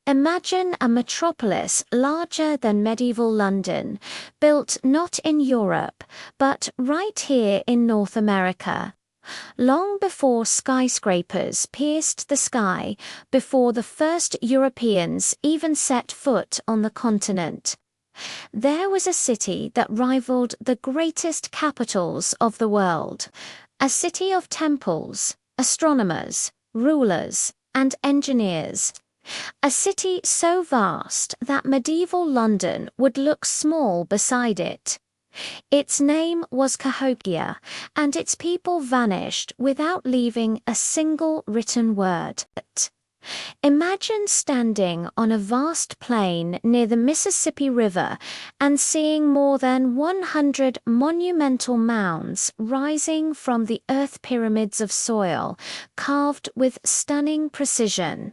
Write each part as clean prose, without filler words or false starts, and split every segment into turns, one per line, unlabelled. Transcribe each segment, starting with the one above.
Imagine a metropolis larger than medieval London, built not in Europe, but right here in North America. Long before skyscrapers pierced the sky, before the first Europeans even set foot on the continent, there was a city that rivaled the greatest capitals of the world, a city of temples, astronomers, rulers, and engineers. A city so vast that medieval London would look small beside it. Its name was Cahokia, and its people vanished without leaving a single written word. Imagine standing on a vast plain near the Mississippi River and seeing more than 100 monumental mounds rising from the earth pyramids of soil, carved with stunning precision.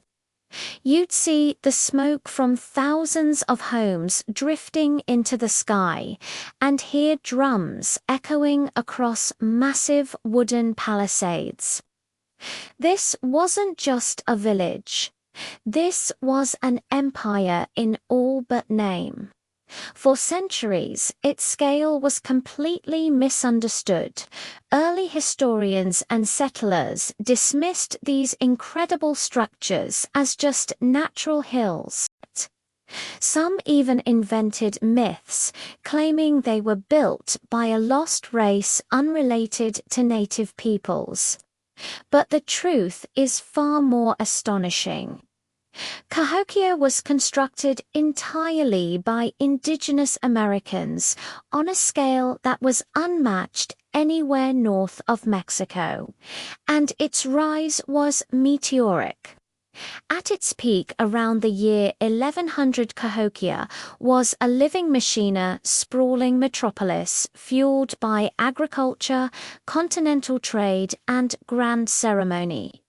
You'd see the smoke from thousands of homes drifting into the sky, and hear drums echoing across massive wooden palisades. This wasn't just a village. This was an empire in all but name. For centuries, its scale was completely misunderstood. Early historians and settlers dismissed these incredible structures as just natural hills. Some even invented myths, claiming they were built by a lost race unrelated to native peoples. But the truth is far more astonishing. Cahokia was constructed entirely by indigenous Americans on a scale that was unmatched anywhere north of Mexico, and its rise was meteoric. At its peak around the year 1100, Cahokia was a living machine, sprawling metropolis fueled by agriculture, continental trade, and grand ceremony.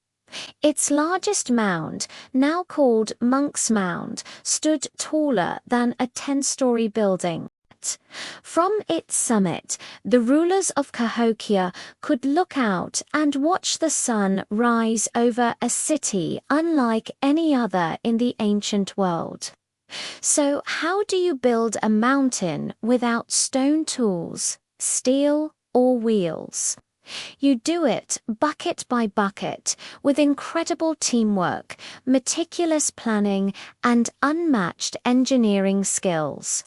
Its largest mound, now called Monk's Mound, stood taller than a 10-story building. From its summit, the rulers of Cahokia could look out and watch the sun rise over a city unlike any other in the ancient world. So, how do you build a mountain without stone tools, steel, or wheels? You do it bucket by bucket, with incredible teamwork, meticulous planning, and unmatched engineering skills.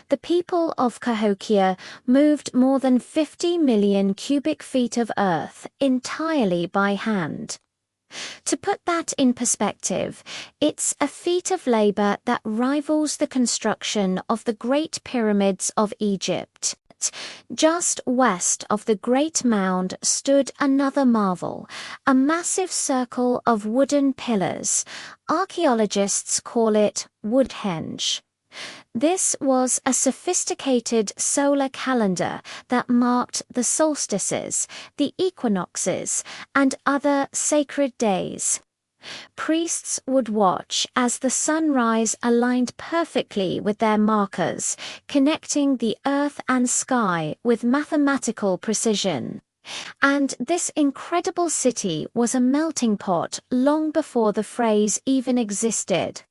The people of Cahokia moved more than 50 million cubic feet of earth entirely by hand. To put that in perspective, it's a feat of labor that rivals the construction of the Great Pyramids of Egypt. Just west of the Great Mound stood another marvel, a massive circle of wooden pillars. Archaeologists call it Woodhenge. This was a sophisticated solar calendar that marked the solstices, the equinoxes, and other sacred days. Priests would watch as the sunrise aligned perfectly with their markers, connecting the earth and sky with mathematical precision. And this incredible city was a melting pot long before the phrase even existed.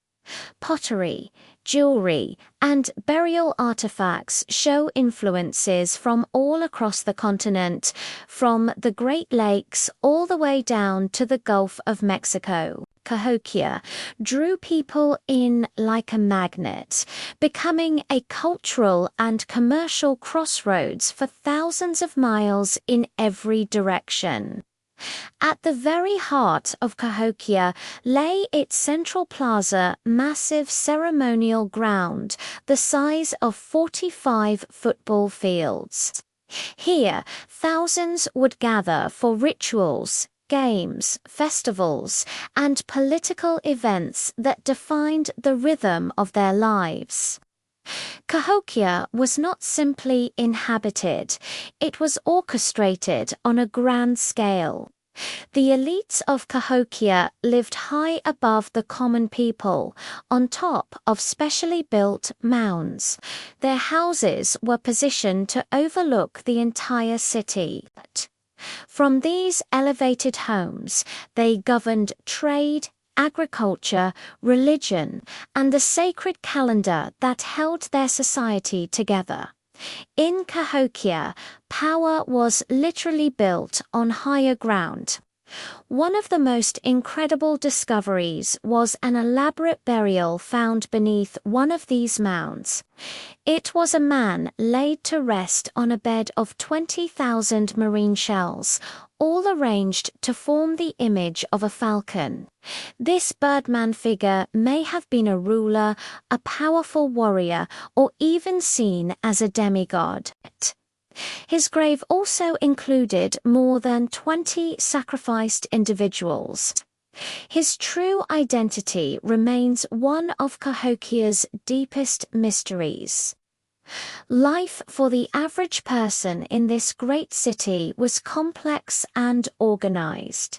Pottery, jewelry, and burial artifacts show influences from all across the continent, from the Great Lakes all the way down to the Gulf of Mexico. Cahokia drew people in like a magnet, becoming a cultural and commercial crossroads for thousands of miles in every direction. At the very heart of Cahokia lay its central plaza, massive ceremonial ground, the size of 45 football fields. Here, thousands would gather for rituals, games, festivals, and political events that defined the rhythm of their lives. Cahokia was not simply inhabited, it was orchestrated on a grand scale. The elites of Cahokia lived high above the common people, on top of specially built mounds. Their houses were positioned to overlook the entire city. From these elevated homes, they governed trade, agriculture, religion, and the sacred calendar that held their society together. In Cahokia, power was literally built on higher ground. One of the most incredible discoveries was an elaborate burial found beneath one of these mounds. It was a man laid to rest on a bed of 20,000 marine shells, all arranged to form the image of a falcon. This birdman figure may have been a ruler, a powerful warrior, or even seen as a demigod. His grave also included more than 20 sacrificed individuals. His true identity remains one of Cahokia's deepest mysteries. Life for the average person in this great city was complex and organized.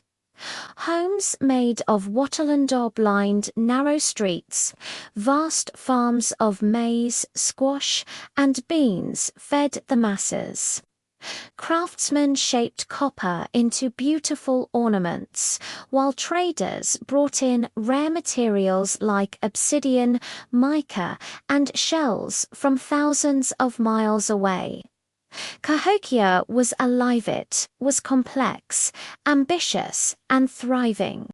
Homes made of wattle and daub-lined narrow streets, vast farms of maize, squash, and beans fed the masses. Craftsmen shaped copper into beautiful ornaments, while traders brought in rare materials like obsidian, mica, and shells from thousands of miles away. Cahokia was alive, it was complex, ambitious, and thriving.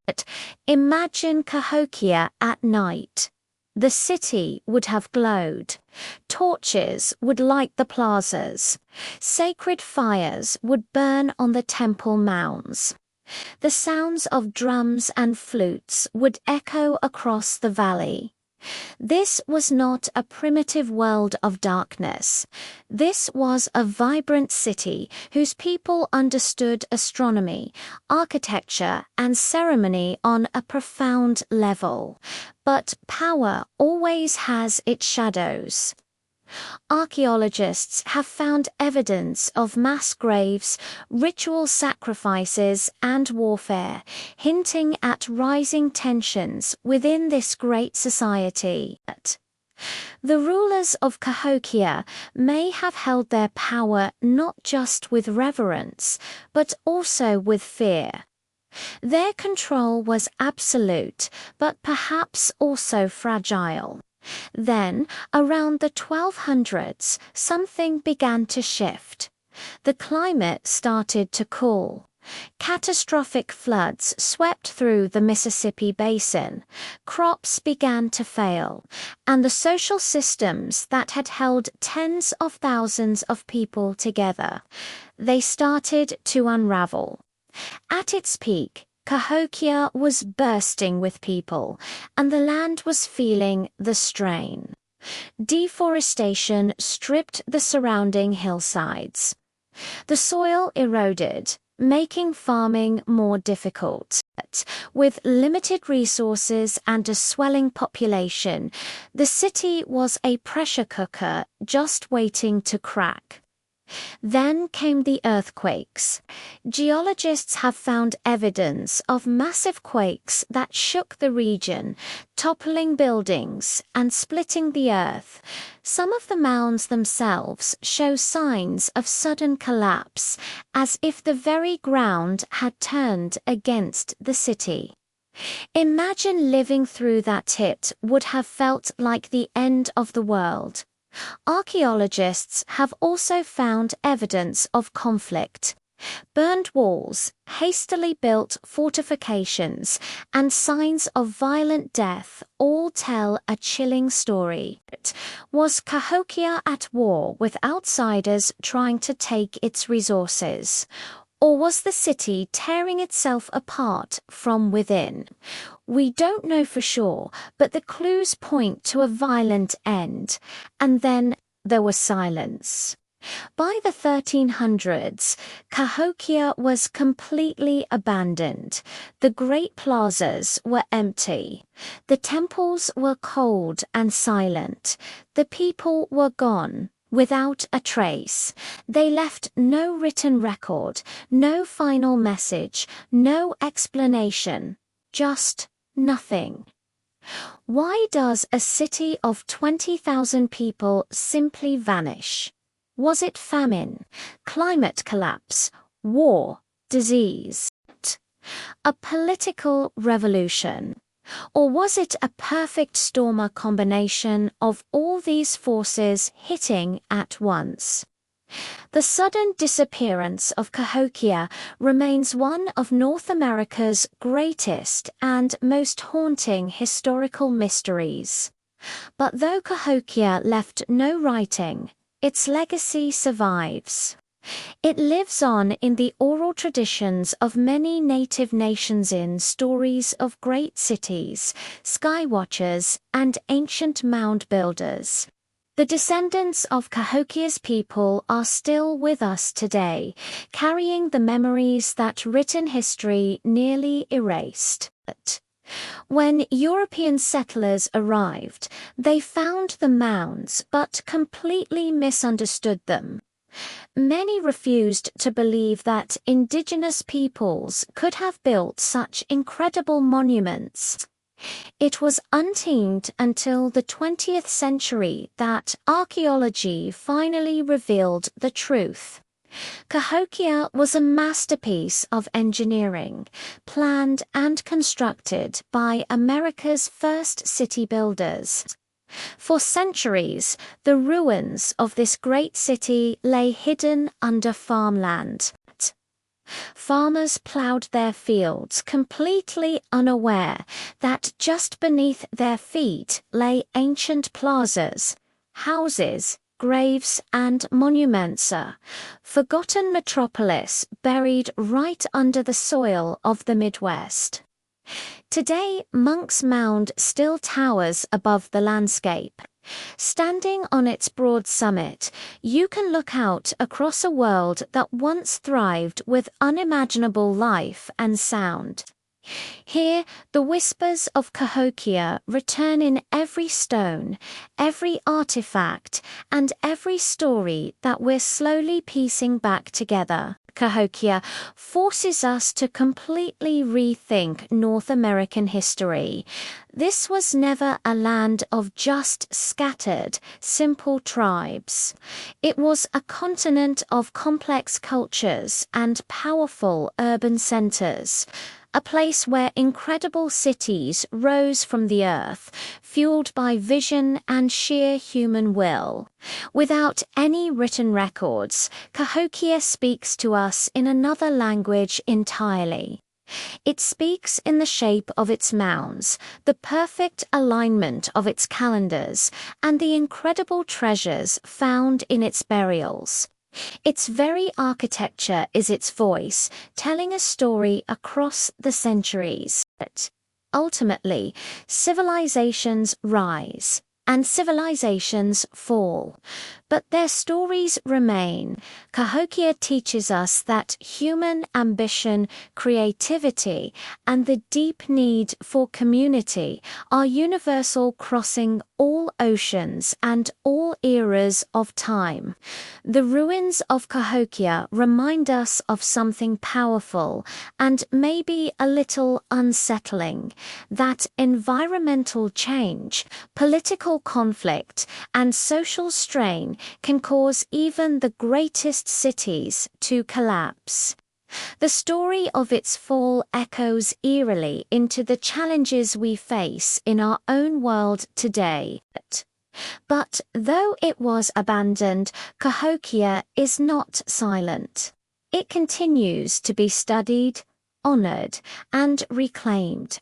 Imagine Cahokia at night. The city would have glowed. Torches would light the plazas. Sacred fires would burn on the temple mounds. The sounds of drums and flutes would echo across the valley. This was not a primitive world of darkness. This was a vibrant city whose people understood astronomy, architecture, and ceremony on a profound level. But power always has its shadows. Archaeologists have found evidence of mass graves, ritual sacrifices, and warfare, hinting at rising tensions within this great society. The rulers of Cahokia may have held their power not just with reverence, but also with fear. Their control was absolute, but perhaps also fragile. Then, around the 1200s, something began to shift. The climate started to cool. Catastrophic floods swept through the Mississippi basin, crops began to fail, and the social systems that had held tens of thousands of people together, they started to unravel. At its peak, Cahokia was bursting with people, and the land was feeling the strain. Deforestation stripped the surrounding hillsides. The soil eroded, making farming more difficult. With limited resources and a swelling population, the city was a pressure cooker just waiting to crack. Then came the earthquakes. Geologists have found evidence of massive quakes that shook the region, toppling buildings and splitting the earth. Some of the mounds themselves show signs of sudden collapse, as if the very ground had turned against the city. Imagine living through that. It would have felt like the end of the world. Archaeologists have also found evidence of conflict. Burned walls, hastily built fortifications, and signs of violent death all tell a chilling story. Was Cahokia at war with outsiders trying to take its resources? Or was the city tearing itself apart from within? We don't know for sure, but the clues point to a violent end. And then there was silence. By the 1300s, Cahokia was completely abandoned. The great plazas were empty. The temples were cold and silent. The people were gone. Without a trace. They left no written record, no final message, no explanation, just nothing. Why does a city of 20,000 people simply vanish? Was it famine, climate collapse, war, disease? A political revolution? Or was it a perfect storm, a combination of all these forces hitting at once? The sudden disappearance of Cahokia remains one of North America's greatest and most haunting historical mysteries. But though Cahokia left no writing, its legacy survives. It lives on in the oral traditions of many native nations, in stories of great cities, skywatchers, and ancient mound builders. The descendants of Cahokia's people are still with us today, carrying the memories that written history nearly erased. When European settlers arrived, they found the mounds but completely misunderstood them. Many refused to believe that indigenous peoples could have built such incredible monuments. It was until the 20th century that archaeology finally revealed the truth. Cahokia was a masterpiece of engineering, planned and constructed by America's first city builders. For centuries, the ruins of this great city lay hidden under farmland. Farmers plowed their fields completely unaware that just beneath their feet lay ancient plazas, houses, graves, and monuments, a forgotten metropolis buried right under the soil of the Midwest. Today, Monk's Mound still towers above the landscape. Standing on its broad summit, you can look out across a world that once thrived with unimaginable life and sound. Here, the whispers of Cahokia return in every stone, every artifact, and every story that we're slowly piecing back together. Cahokia forces us to completely rethink North American history. This was never a land of just scattered, simple tribes. It was a continent of complex cultures and powerful urban centers. A place where incredible cities rose from the earth, fueled by vision and sheer human will. Without any written records, Cahokia speaks to us in another language entirely. It speaks in the shape of its mounds, the perfect alignment of its calendars, and the incredible treasures found in its burials. Its very architecture is its voice, telling a story across the centuries. But ultimately, civilizations rise and civilizations fall, but their stories remain. Cahokia teaches us that human ambition, creativity, and the deep need for community are universal, crossing all oceans and all eras of time. The ruins of Cahokia remind us of something powerful and maybe a little unsettling, that environmental change, political conflict, and social strain can cause even the greatest cities to collapse. The story of its fall echoes eerily into the challenges we face in our own world today. But though it was abandoned, Cahokia is not silent. It continues to be studied, honored, and reclaimed.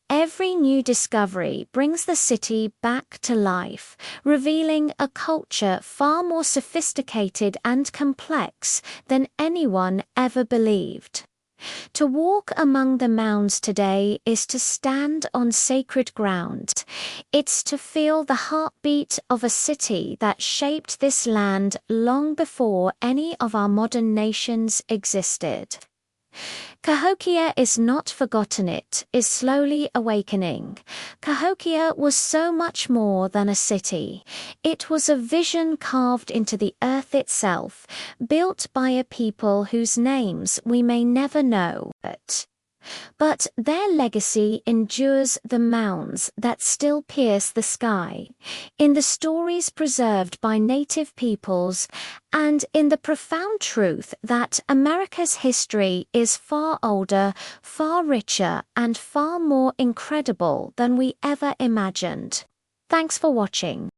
Every new discovery brings the city back to life, revealing a culture far more sophisticated and complex than anyone ever believed. To walk among the mounds today is to stand on sacred ground. It's to feel the heartbeat of a city that shaped this land long before any of our modern nations existed. Cahokia is not forgotten, it is slowly awakening. Cahokia was so much more than a city. It was a vision carved into the earth itself, built by a people whose names we may never know. But But their legacy endures the mounds that still pierce the sky, in the stories preserved by native peoples, and in the profound truth that America's history is far older, far richer, and far more incredible than we ever imagined. Thanks for watching.